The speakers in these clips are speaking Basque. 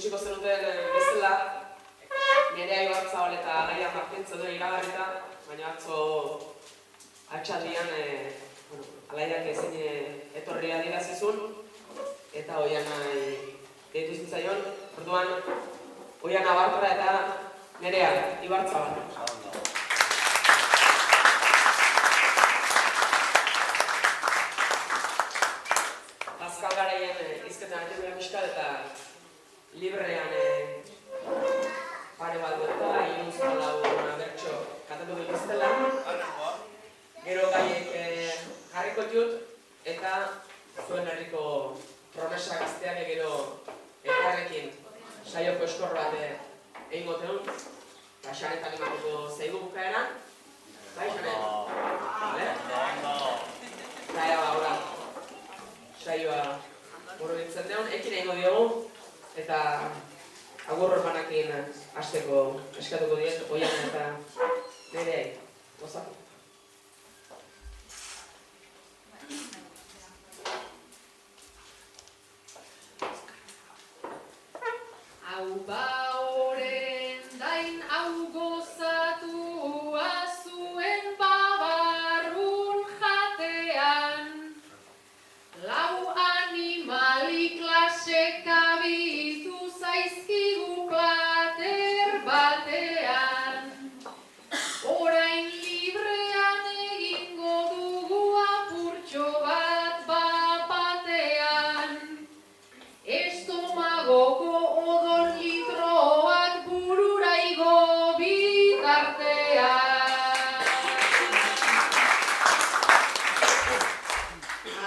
ikusiko zenuten bezala, Nerea Ibarzabal eta Alaia Martin zeuden iragarrita, baina atzo atxaldian Alaiak ezin etorri adierazizun, eta Oiana deitu zitzaion, orduan Oiana Bartra eta Nerea Ibarzabal. Azkal garaien izketan atirria miskat eta librean pare bat dueta, irunzpalau bertso katatu dituztela. Gero gaiek jarriko ditut eta zuen herriko promesak izteak gero elkarrekin saioko eskor bat egingo teun. Eta Xanetan imatuko zeigu bukaeran. Bai, Xanet? Eta ea ba, saioa borobiltzen deun, ekin egingo diogu, eta agur horbanakin hasteko eskatuko diet, Oiana eta Nereai. Gozatu. Hau baoren dain hau gozatu azuen babarrun jatean. Lau animali klase kabitu zaizkigu plater batean. Orain librean egingo dugu apurtxo bat bapatean. Estomagoko odol litroak burura igo bitartean.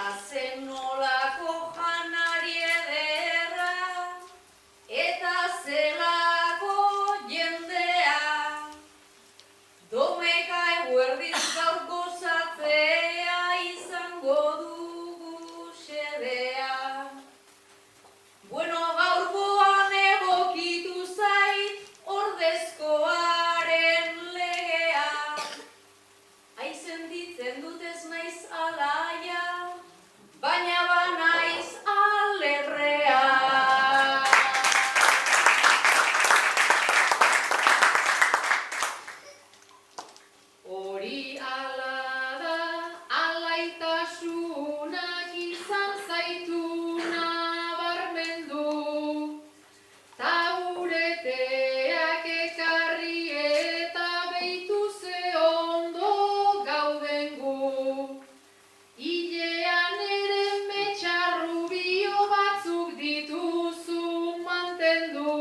Azen nolako janari ederra eta zelako jendea. Domeka eguerdiz gaur gozatzea izango dugu xedea. Bueno, gaurkoan egokitu zait ordezkoaren legea. Sentitzen dut ez naiz alaia, baina banaiz alerrea. Hori ala da, alaitasunak izan zaitu nabarmendu. Tabureteak ekarri eta behitu ze ondo gauden gu. Hilean ere metxarrubio batzuk dituzu mantendu.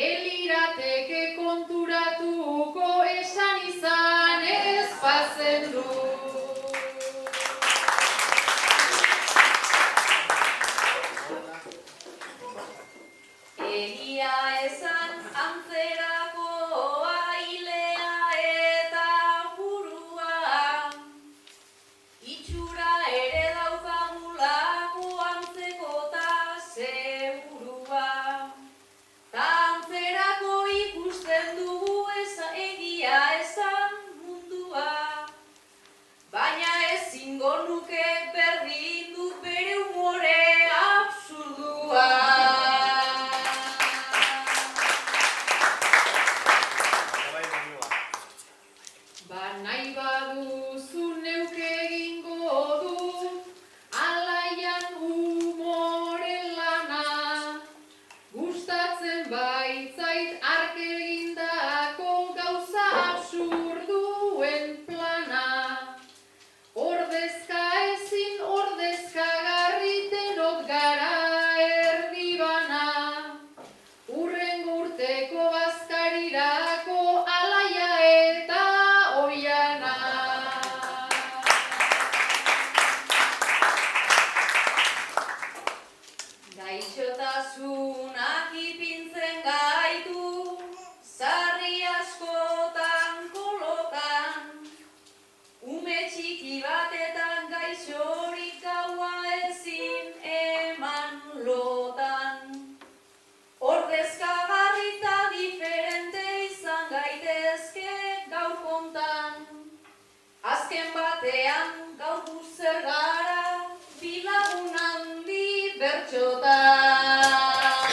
Elirateke konturatuko esan izan ez bazendu. Egia esan antzerakoa hilea eta burua. Itxura ere daukagulako antzekota segurua. Ta antzerako ikusten dugu egia esan mundua. Baina ezingo nuke berdindu bere umore absurdua. Nahi baduzu neuke egingo du Alaian umore lana. Gustatzen baitzait ark egindako gauza absurduen plana. Ordezka ezin ordezkagarri denok gara erdibana. Hurrengo urteko bazkarirako Alaia eta Oiana. Gaixotasunak ipintzen gaitu, sarri askotan kolokan. Ume txiki batetan gaixorik gaua ezin eman lotan. Ordezkagarri eta diferente izan gaitezke gaur kontan. Azken batean gaur zer gara, bilagun handi bertxotan.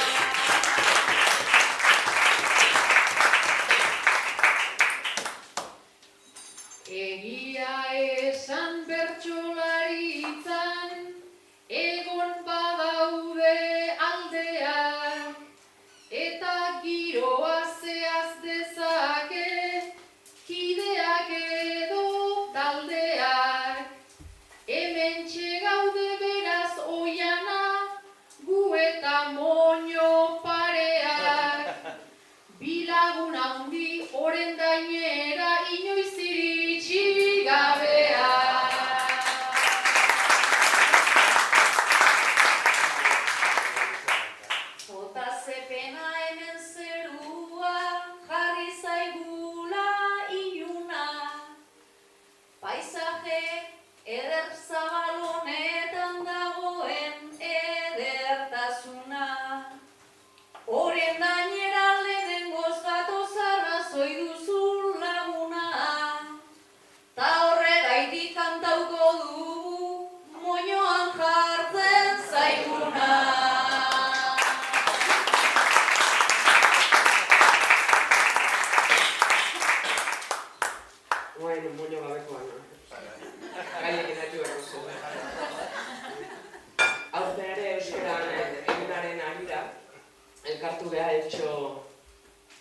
elkartu geha etxo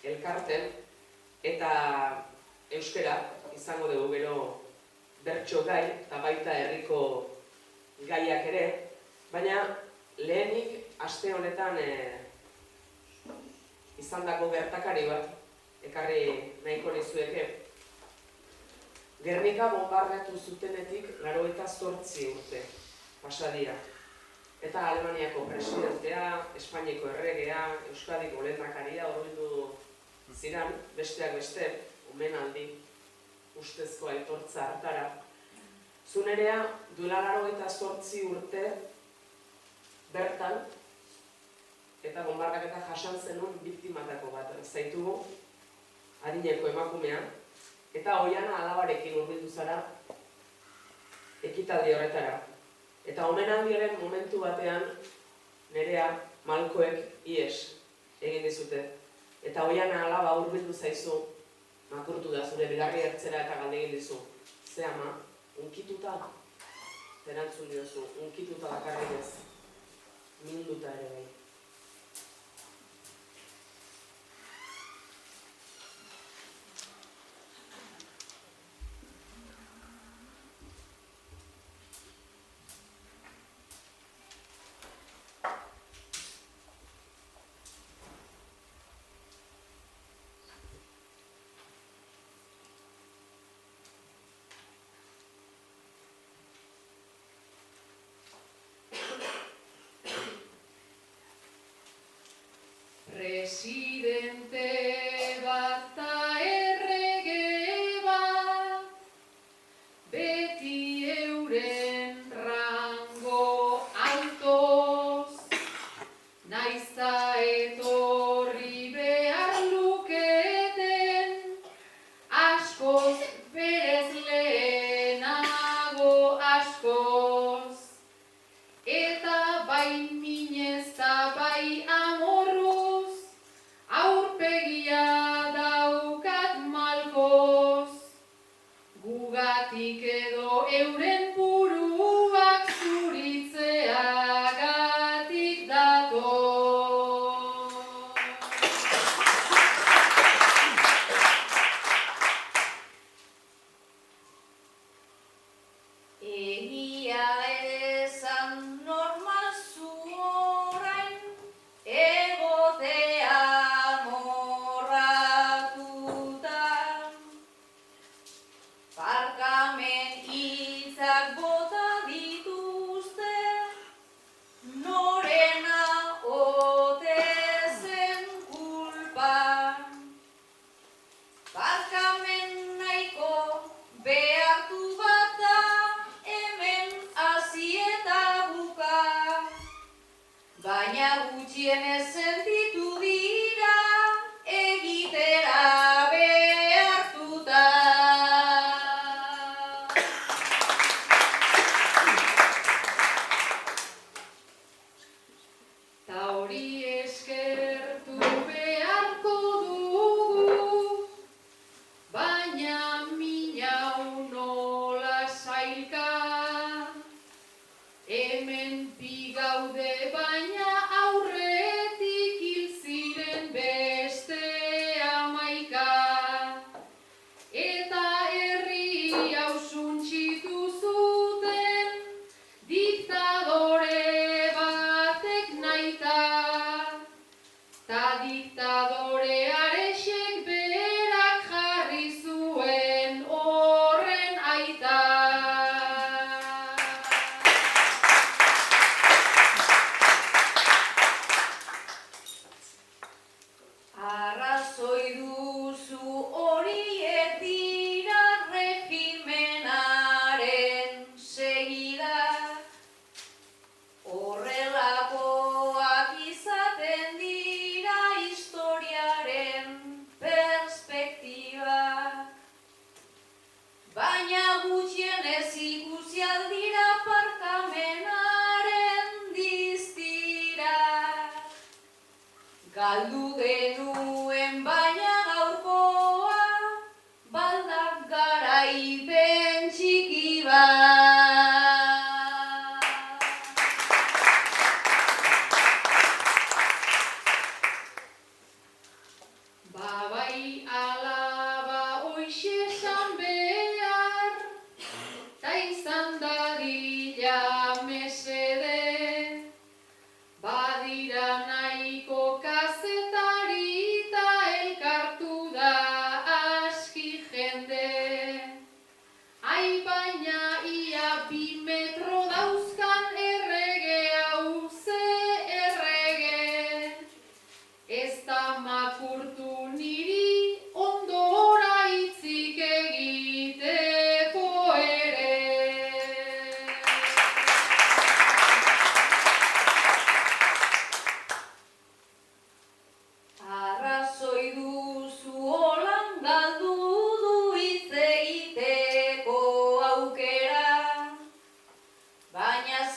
elkarten, eta euskera izango dugu gero bertso gai, eta baita herriko gaiak ere, baina lehenik aste honetan izandako gertakari bat, ekarri nahiko nizueke. Gernika bombardatu zutenetik 98 urte pasa dira. Eta Alemaniako presidentea, Espainiako erregea, Euskadiko lehendakaria hurbildu ziren, besteak beste, omenaldi, ustezko aitortza hartara. Zunerea, duela 98 urte bertan, eta bombardaketa jasan zenun biktimatako bat zaitugu, adineko emakumea, eta Oiana alabarekin hurbildu zara ekitaldi horretara. Eta omenaldiaren momentu batean Nerea Malkoek ihes egin dizute. Eta Oiana alaba hurbildu zaizu, makurtu da zure bigarri hartzera eta galde egin dizu. Ze ama, unkituta? Erantzun diozu, unkituta bakarrik ez, minduta ere bai. Presidente bat ta errege bat, beti euren rango altoz, naizta etorri behar luketen, askoz berez lehenago askoz, eta bai minez ta bai amorruz, aurpegia daukat malkoz, gugatik edo euren buruak zuritzeagatik dator. Egia esan normal zu orain, egotea amorratuta. Barkamen hitzak bota dituzte, norena ote zen kulpa. Barkamen nahiko behartu bat da, hemen hasi eta buka. Baina gutxienez sentitu dira, egitera behartuta. Ta hori eskertu beharko dugu, baina minau nola sailka. Hemen bi gaude baina aurretik hil ziren beste 11. Eta herri hau suntsitu zuten diktadore batek nahita. Ta diktadore arexek berak jarri zuen horren aita. Arrazoi duzu horiek dira regimenaren segidak. Horrelakoak izaten dira historiaren perspektibak. Baina gutxienez ikusi aldira barkamenaren diztirak. Galdu genuen baina gaurkoa, baldak garaipen txiki bat.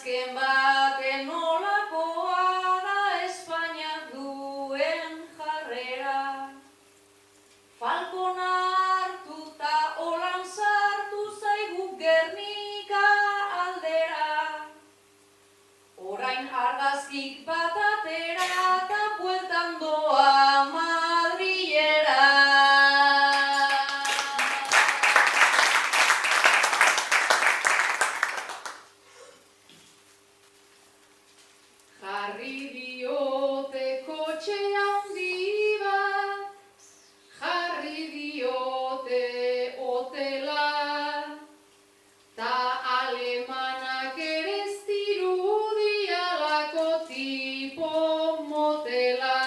azken baten nolakoa da Espainiak duen jarrera. Falkona hartuta holan sartu zaigu Gernika aldera. Orain argazkik bat atera eta bueltan doa Madrilera. Jarri diote kotxe handi bat, jarri diote hotela, ta alemanak ere ez dirudialako tipo motela.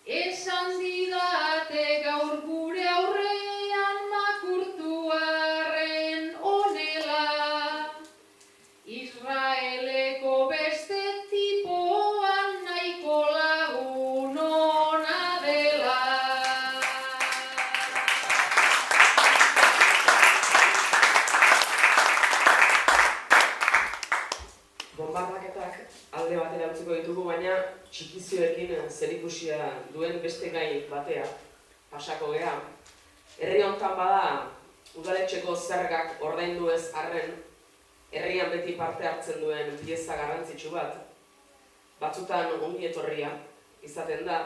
Esan didate gaur gure aurrean makurtuarren onela, Israeleko beste tipoan nahiko lagun ona dela. Bonbardaketak alde batera utziko ditugu, baina txikizioekin zerikusia duen beste gai batea pasako gea. Herri hontan bada udaletxeko zergak ordaindu ez arren, herrian beti parte hartzen duen pieza garrantzitsu bat. Batzutan ongi etorria izaten da,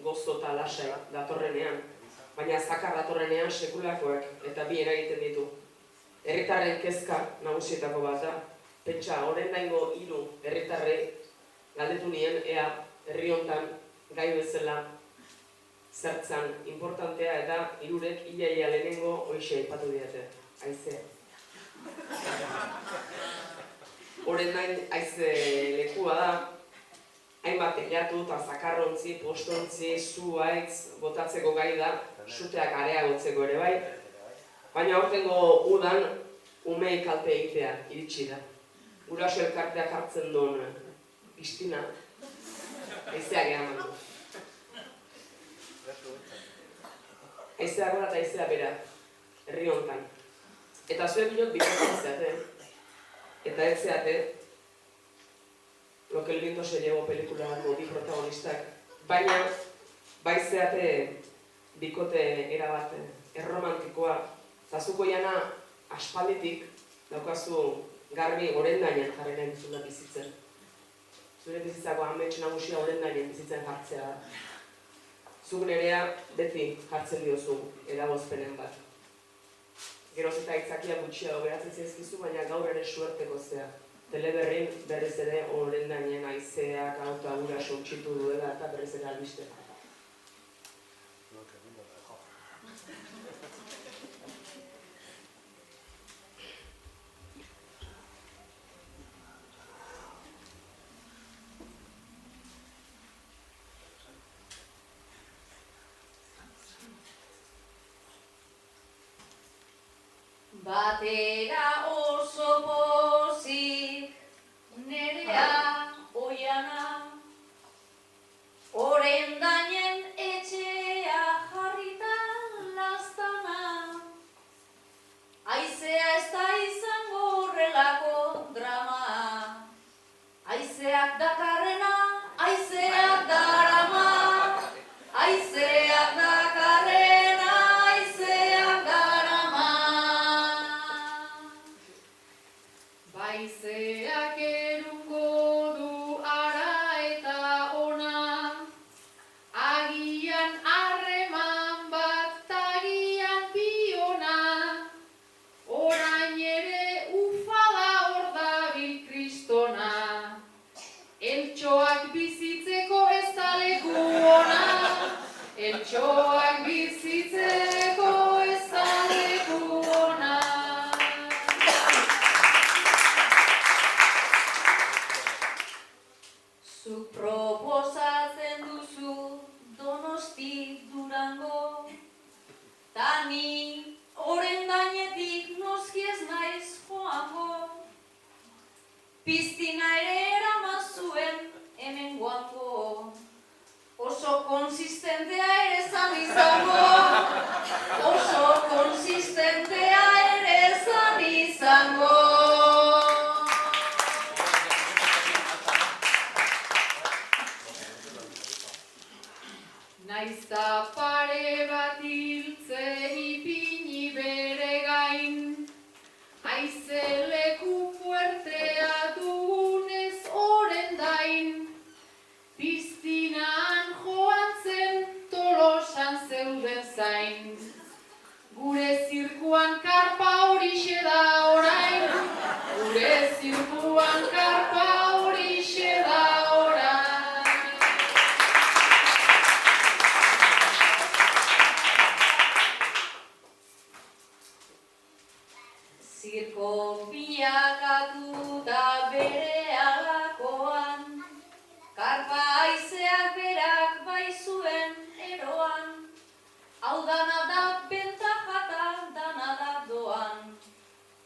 gozo eta lasai datorrenean, baina zakar datorrenean sekulakoak eta bi eragiten ditu. Herritarren kezka nagusietako bat da. Pentsa, oraindaingo 3 herritarrei galdetu nien ea herri hontan gai bezala zertzan importantea, eta 3rek ia lehenengo hoixe aipatu didate, haizea. Oraindain haize lekua da, hainbat teilatu eta zakarrontzi, postontzi, zuhaitz botatzeko gai da, suteak areagotzeko ere bai, baina aurtengo udan umei kalte egitea iritsi da. Guraso elkarteak hartzen duen piztina, haizeak eraman du. Haizea gora eta haizea bera, herri hontan. Eta zuen bilot bikotzen zeate, eta ez zeate, Lo que el viento se llevó pelikulako bi protagonistak, baina bai zeate bikote erabat erromantikoa, eta zuko jana aspalditik daukazu garbi Orendainen jarri nahi duzula bizitzen. Zure bizitzako amets nagusia Orendainen bizitzen jartzea da. Zuk nerea beti jartzen diozu eragozpenen bat. Geroz eta aitzakia gutxiago beratzen zaizkizu, baina gaur ere suerteko zea. Teleberrin berriz ere Orendainen haizeak auto agura suntsitu duela eta berriz ere albiste. Batera oso pozik, nerea oiana, Orendainen etxea jarrita lastana. Haizea ez da izango horrelako drama, haizeak dakarrena, haizeak darama, haizeak dakarrena, haizeak darama. Haizeak erungo du ara eta ona, agian harreman bat tagian biona, orain ere ufada hor dabil kristona, eltxoak bizitzeko ez da leku ona, eltxoak bizitzeko ez da leku ona. Zuk proposatzen duzu Donosti Durango, ta ni Orendainetik noski ez naiz joango. Piztina ere eraman zuen hemen guango, oso konsistentea ere zan izango, oso konsistentea ere zan izango. da pare bat hiltze ipini bere gain, haize leku fuertea dugunez orendain, piztinan joan zen Tolosan zeuden zain. Gure zirkuan karpa horixe da orain, gure zirkuan karpa horixe da orain. Zirko bilakatu da bere alakoan, karpa haizeak berak bai zuen eroan, hau dana da bentaja eta dana da doan.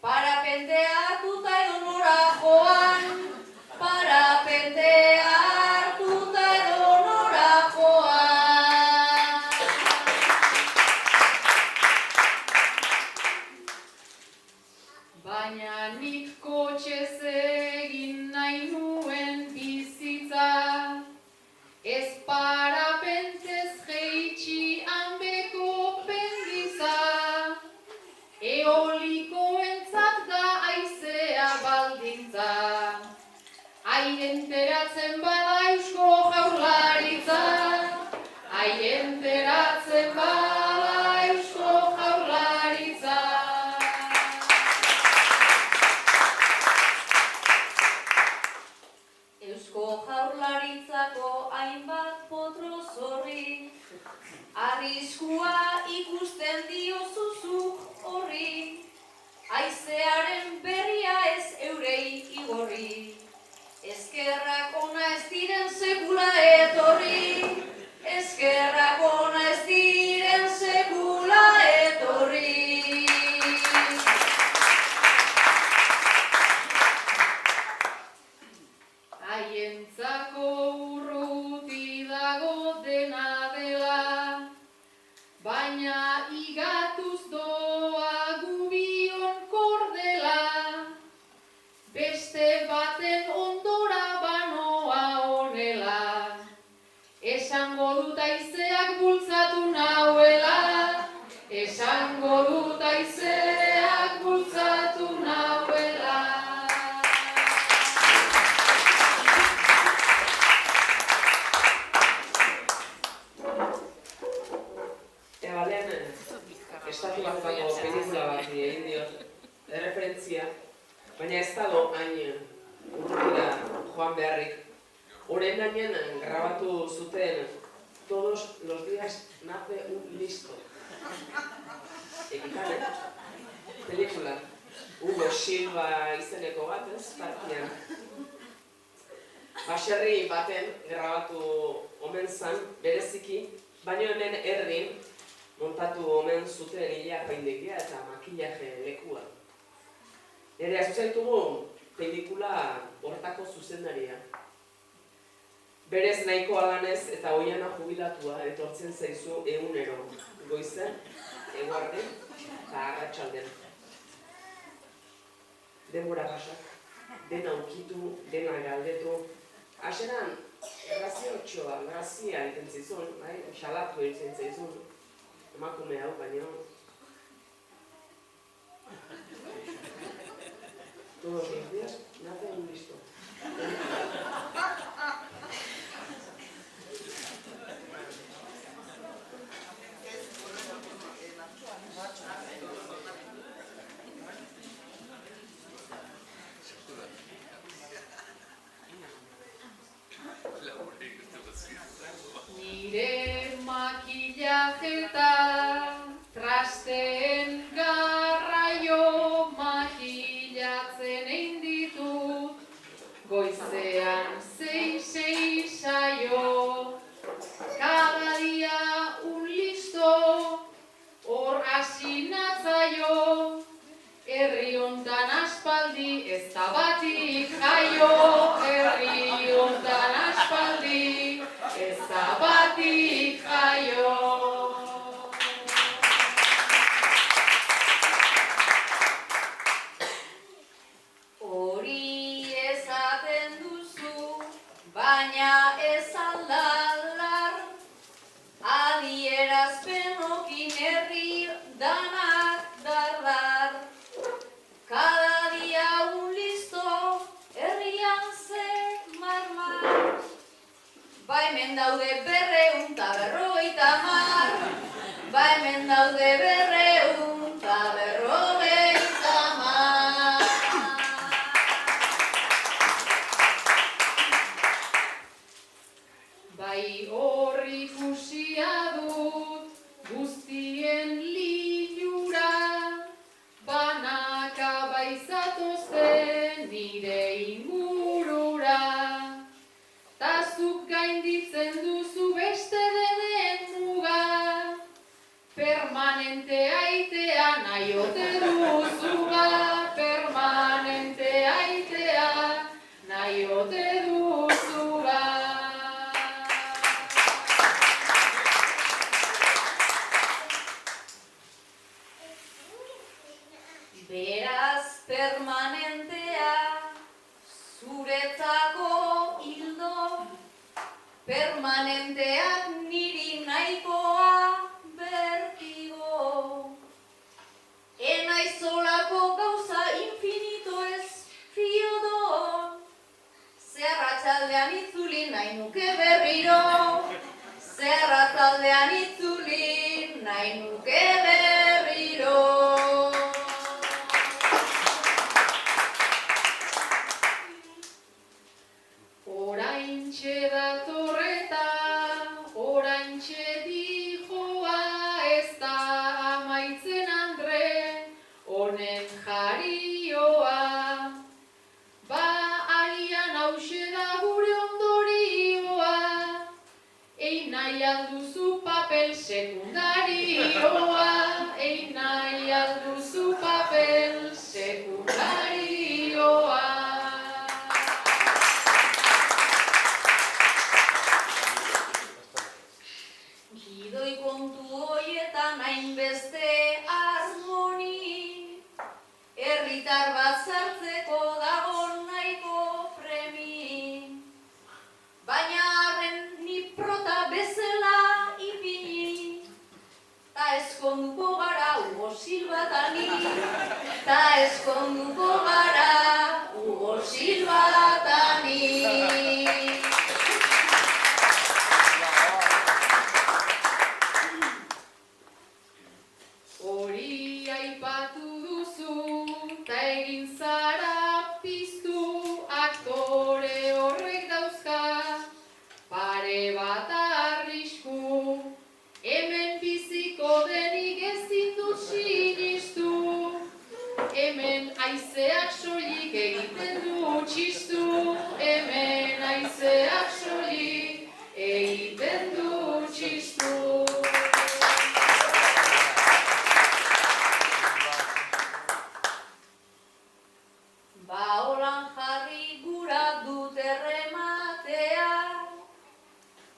Parapentea hartuta edonora joan, parapentea hartuta edonora joan. Baina nik kotxez egin nahi nuen bizitza, ez parapentez jeitsi hanbeko pendiza, eolikoentzat da haizea baldintza, aienteratzen bada Eusko Jaurlaritza, aienteratzen bada Eusko Jaurlaritza. Eusko Jaurlaritzako hainbat potro zorri, arriskua ikusten diozuzuk horri, haizearen berria ez eurei igorri, eskerrak ona ez diren sekula etorri, eskerrak ona ez diren sekula etorri. Haientzako urruti dago dena dela, baina igatuz doa gubion kordela, beste baten ondora banoa honela, esango dut haizeak bultzatu nauela, esango dut haizeak bultzatu nauela. Estatu Batuetako pelikula bat egin diot, erreferentzia, baina ez dago hain urrutira joan beharrik. Horren gainen grabatu zuten todos los días nace un listo. Egitan, pelikula. Hugo Silva izeneko bat, ez, partian. Baserri baten grabatu omen zan, bereziki, baina hemen erdin, montatu omen zuten hilea peindegia eta makillaje lekua. Nerea zuzentugu pelikula hortako zuzendaria. Berez nahikoa lanez eta oiana jubilatua etortzen zaizu egunero, goizen, eguarden eta arratsalden. Denbora pasak, dena ukitu, dena galdetu. Haseran, graziotxoa, grazia egiten zizun, xalatu egiten zizun. Emakume hau baino. Todos los días nace un listo. Nire makillajeta trasteen garraio makillatzen egin ditut, goizean 6 saio, cada día un listo, hor hasi natzaio, herri hontan aspaldi ez da batik jaio, herri hontan aspaldi ez da batik jaio. Hori esaten duzu, baina ez aldalar, adi hemen daude 250. Ba hemen daude 250. Bai hor ikusia dut guztien lilura, banaka baizatozten nire ingurura. Ta zuk gainditzen duzu beste denen muga, permanente aitea nahi ote duzuga, permanente aitea nahi ote duzuga. Beraz permanentea zuretzako hildo, permanenteak niri nahikoa bertigo. Enaizolako gauza infinito ez fiodo, zerratxaldean itzuli nahi nuke berriro, zerratxaldean itzuli nahi nuke berriro. Oraintxe datorreta, oraintxe dijoa, ez da amaitzen Andre, honen jarioa. Ba agian hause da gure ondorioa, egin nahi alduzu papel sekundarioa, egin nahi alduzu papel sekundarioa. Gidoi kontu hoietan hainbeste harmoni, herritar bat sartzeko dago nahiko premi. Baina arren ni prota bezala ipini, ta eskonduko gara Hugo Silva eta ni, ta eskonduko gara Hugo Silva eta ni. Hori aipatu duzu, ta egin zara piztu, aktore horrek dauzka pare bat arrisku. Hemen biziko denik ezin dut sinistu, hemen haizeak soilik egiten du txistu, hemen haizeak soilik egiten du txistu. Ba holan jarri gura dut errematea,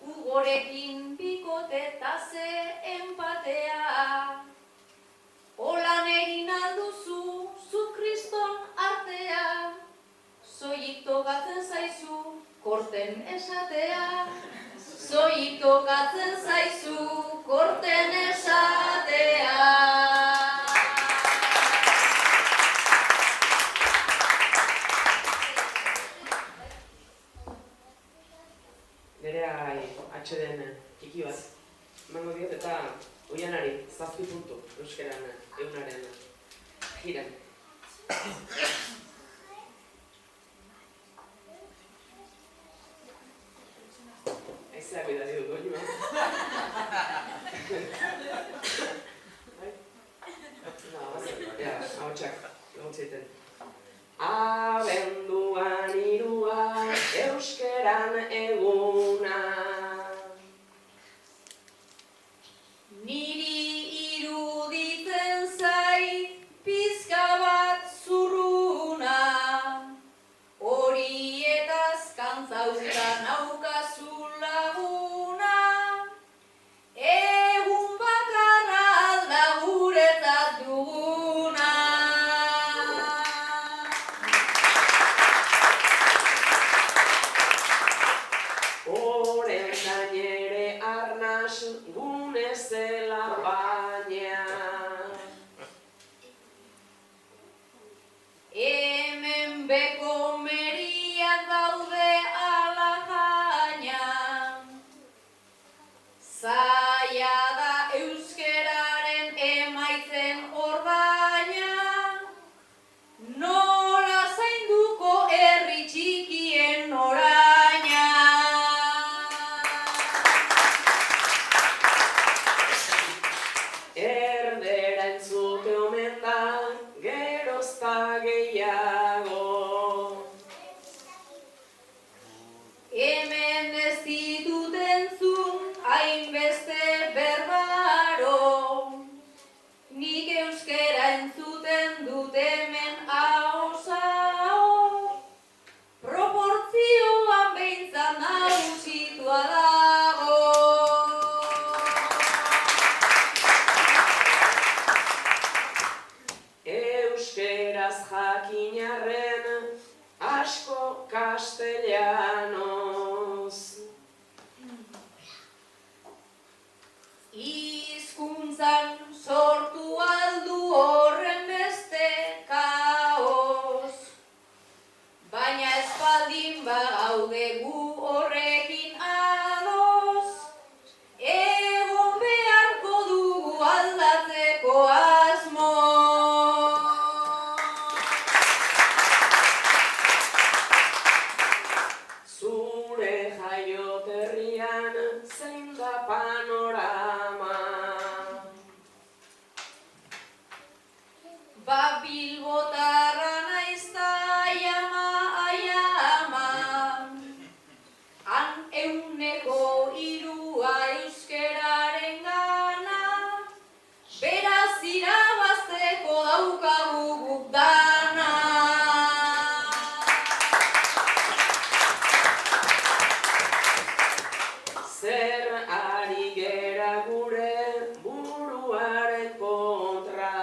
Hugorekin bikote eta ze enpatea. Holan egin alduzu zu kriston artea, soilik tokatzen zaizu korten esatea, soilik tokatzen zaizu korten esatea. Nerea atxeden tiki bat, emango diot eta Oianari 7 puntu euskeran eunaren jiran. Aizeak bidari dut doinua. Ahotsak, egontzeiten. Abenduan 3 euskeran eguna. Niri iruditzen zait pizka bat zurruna, horietaz kantzauta naukazu laguna, egun bakarra da guretzat duguna. Oren gainere arnas gune zela baina. Hemen beko meriak daude ala gaina, castellanos. Hizkuntzan sortu aldu horren beste kaos, baina espaldin bagaude gu horrekin ados, egon beharko dugu aldatzeko asmo. Zure jaioterrian zein da panorama. Bilbotarra naiz ta aiama, han 3% euskeraren gana, beraz irabazteko daukagu guk dana. Zer ari gera gure buruaren kontra.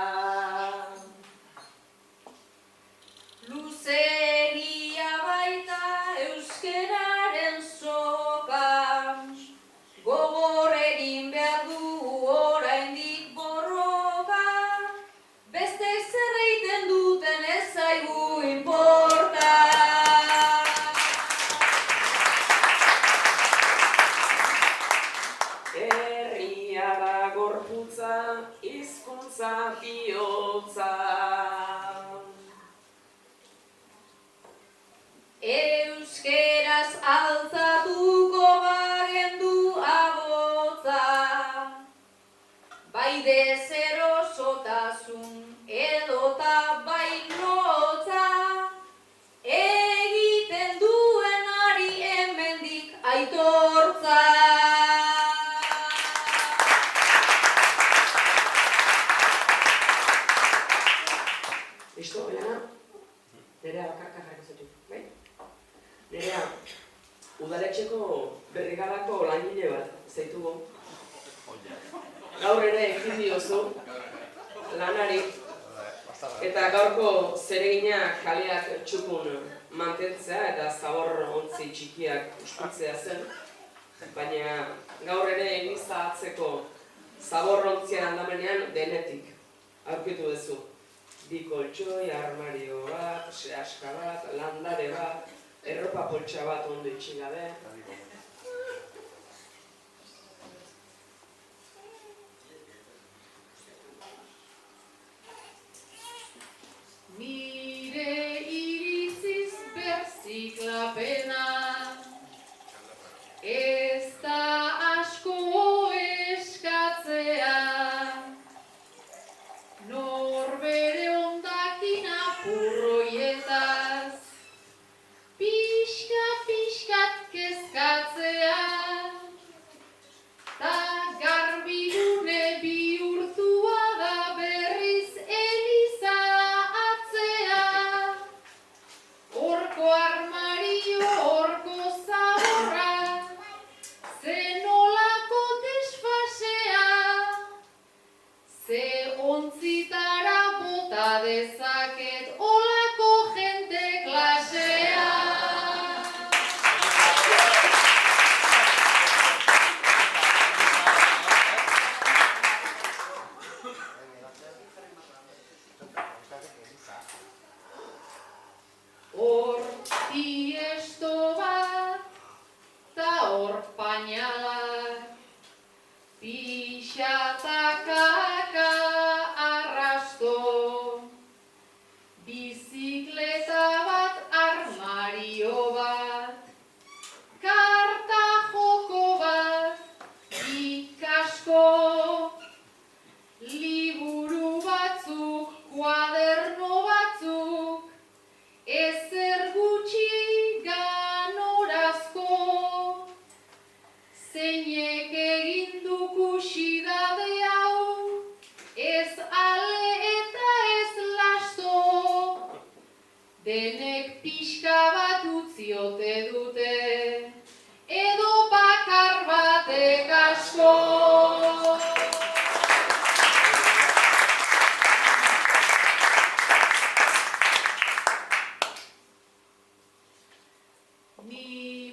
Luzeegia baita euskeraren soka, gogor egin behar dugu oraindik borroka, beste zer egiten duten ez zaigu inporta. Herria da gorputza, hizkuntza bihotza. Euskeraz altzatuko bagendu abotza, bai deserosotasun edota bai lotza, egiten duenari hemendik aitortza. Listo, Oiana? Nerea bakarka jarriko zetu, bai? Nerea, udaletxeko berrigarako langile bat zaitugu. Gaur ere ekin diozu lanari, eta gaurko zeregina kaleak txukun mantentzea eta zabor ontzi txikiak uskutzea zen, baina gaur ere egiza atzeko zabor ontzien aldamenean denetik aurkitu duzu. Bi koltxoi, armario bat, sehaska bat, landare bat, erropa poltsa bat ondo itxi gabe. Nire iritziz berziklapena, ez da asko eskatzea, norbere hondakin apurroietaz, pixkat kezkatzea.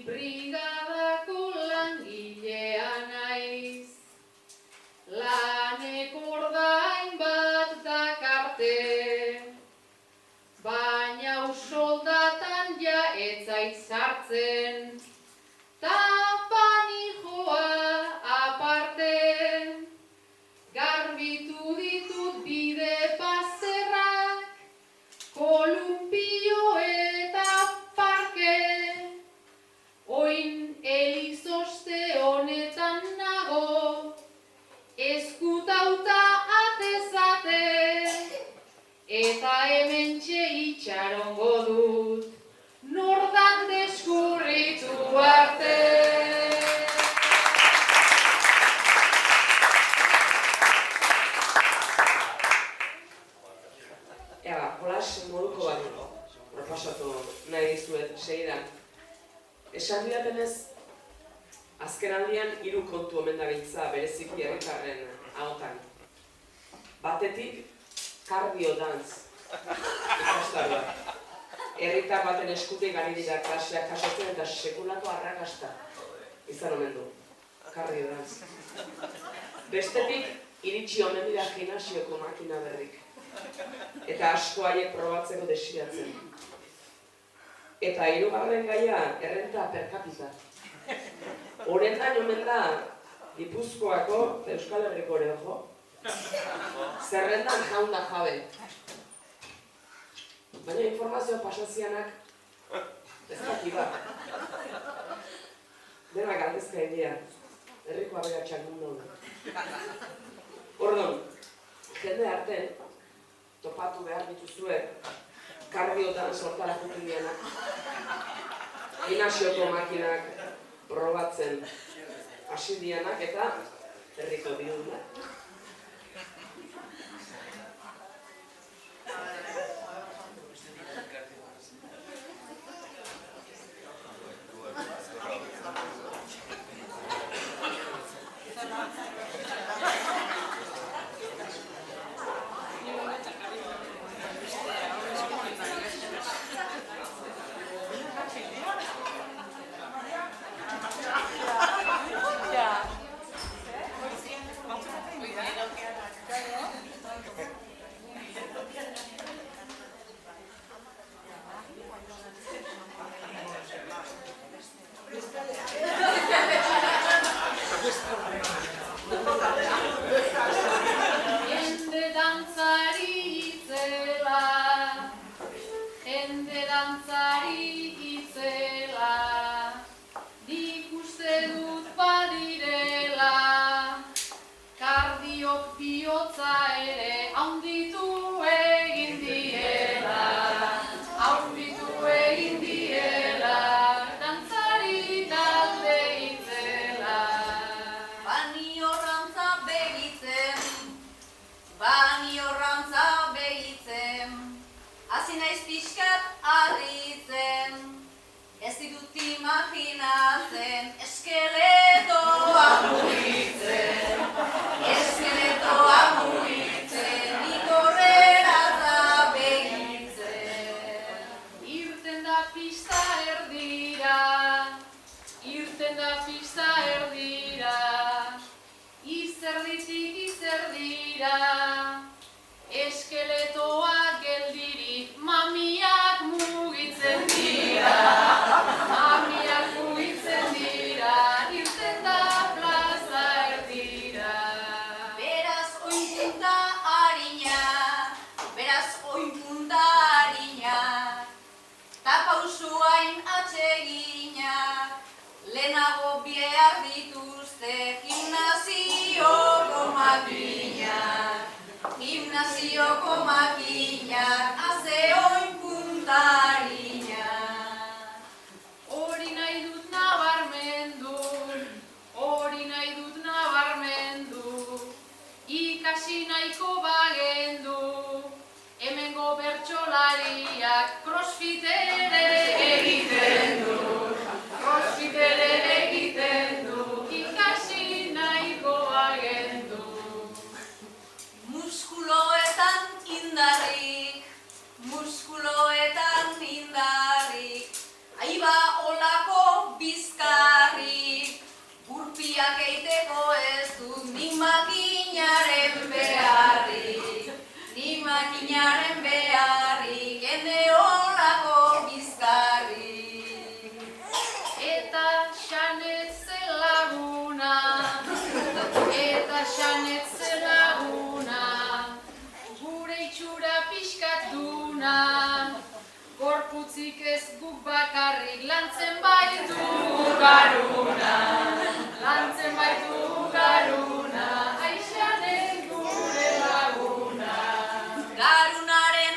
brigadako langilea naiz, lanek ordain bat dakarte, baina soldatan ja ez zait sartzen, ta panijoa aparte, garbitu ditut bide bazterrak, kolumpio eta parke, oin elizoste honetan nago, eskutauta atezate, eta hementxe itxarongo dut, nordan deskurritu arte. Jolas moduko bat proposatu nahi dizuet segidan. Esan didatenez, azken aldian 3 kontu omen dabiltza bereziki herritarren ahotan. Batetik, cardio dance ikastaroa. Herritar baten eskutik ari dira klaseak jasotzen eta sekulako arrakasta izan omen du. Cardio dance. Bestetik, iritsi omen dira gimnasioko makina berrik. Eta asko haiek probatzeko desiratzen. Eta 3. gaia, errenta per capita. Horretan omen da, Gipuzkoako eta Euskal Herriko ere, ojo, zerrendan jaun da jabe. Baina informazio pasazianak ez dakiba. Denak aldezka egia, herriko aberatxak mundu. Ordon, jende arten, topatu behar dituzue, kardiotan sortara jutilianak, gimnasioko makinak probatzen hasi dianak eta herriko diunak. Eskeletoak geldirik mamiak mugitzen dira, irten da plaza erdira. Beraz oinpunta harina, ta pausuain atseginak, lehenago behar dituzte gimnasioko makinak. Gimnasioko makinak, haze oinpunta harinak. Hori nahi dut nabarmendu, ikasi nahiko bagendu, hemengo bertsolariak crossfit ere egiten du, ikasi nahiko bagendu. Muskuloetan indarrik, Eta xanetze laguna, eta xanetze laguna, gure itxura pixkat duna, gorputzik ez guk bakarrik lantzen baitu garuna, lantzen baitu garuna, aixanen gure laguna. Garunaren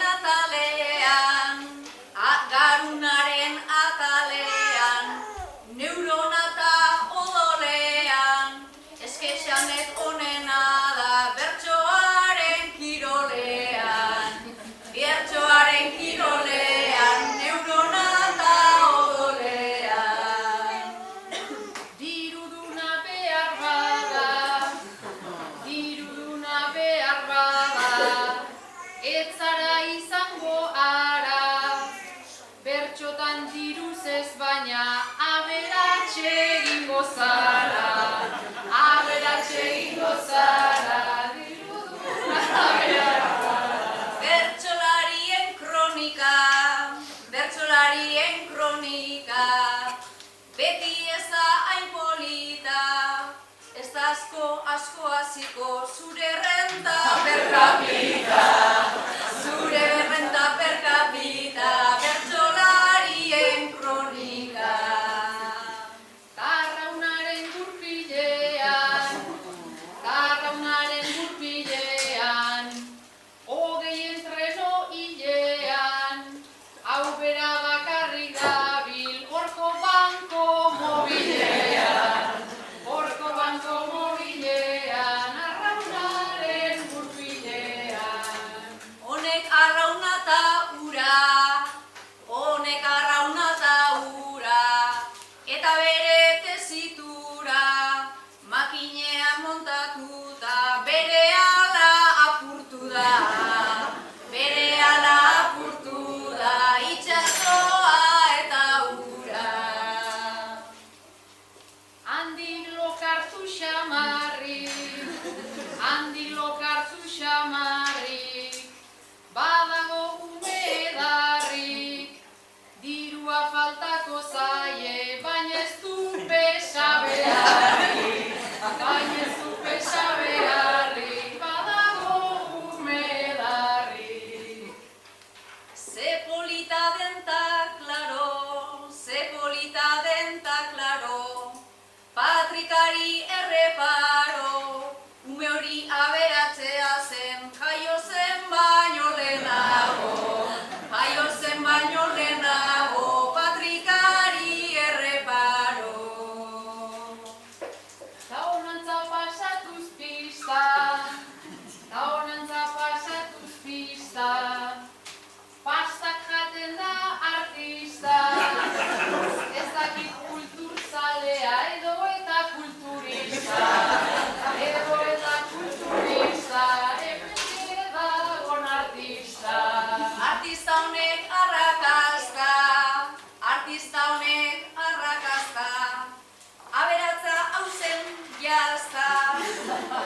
atalean, neurona eta odolean, eskexanet onena da bertsoaren kirolean, neurona eta odolean. Diruduna behar bada, ez zara izango ara, bertxotan diruz ez baina aberatxe egingo zara, diruduna behar bada. Bertsolarien kronika, beti ez da hain polita, ez da asko hasiko zure renta per capita, bertsolarien kronika. Tarraunaren gurpilean, hogei entreno hilean, hau bera bakarrik dabil horko banko mobilean, arraunaren gurpilean. Honek arrauna ta ura, eta bere tesitura, makinean montatuta, bere ala apurtu da, itxasoa eta ura. Handik lokartu xamarrik, badago umedarrik, dirua faltako zaie, baina ez du pesa beharrik, badago umedarrik. Ze polita denta klaro, patrikari erreparo, ume hori aberatzea zen, jaio zen baino lehenago, patrikari erreparo. Ta honantza pasatuz pista, pastak jaten da artista, ez dakit kulturzalea edo eta kulturista, hemen dagon artista. Artista honek arrakazta, aberatza hau zen jazta,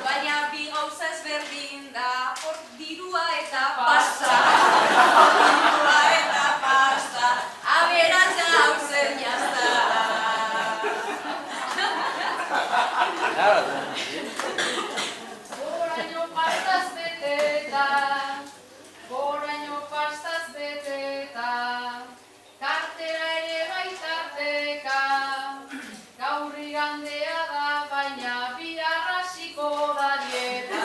baina bi gauza ezberdin da, hor dirua eta pasta, aberatza hau zen jazta. Goraino pastaz beteta, kartera ere baitarteka, gaur igandea da, baina biharrasiko da dieta,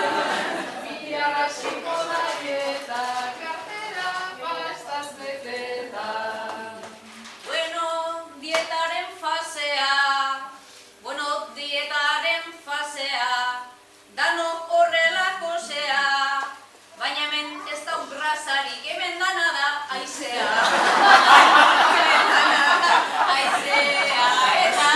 kartera pastaz beteta. Bueno, dietaren fasea, danok horrelako zea, baina hemen ez da grasarik, hemen dana da aizea. Eta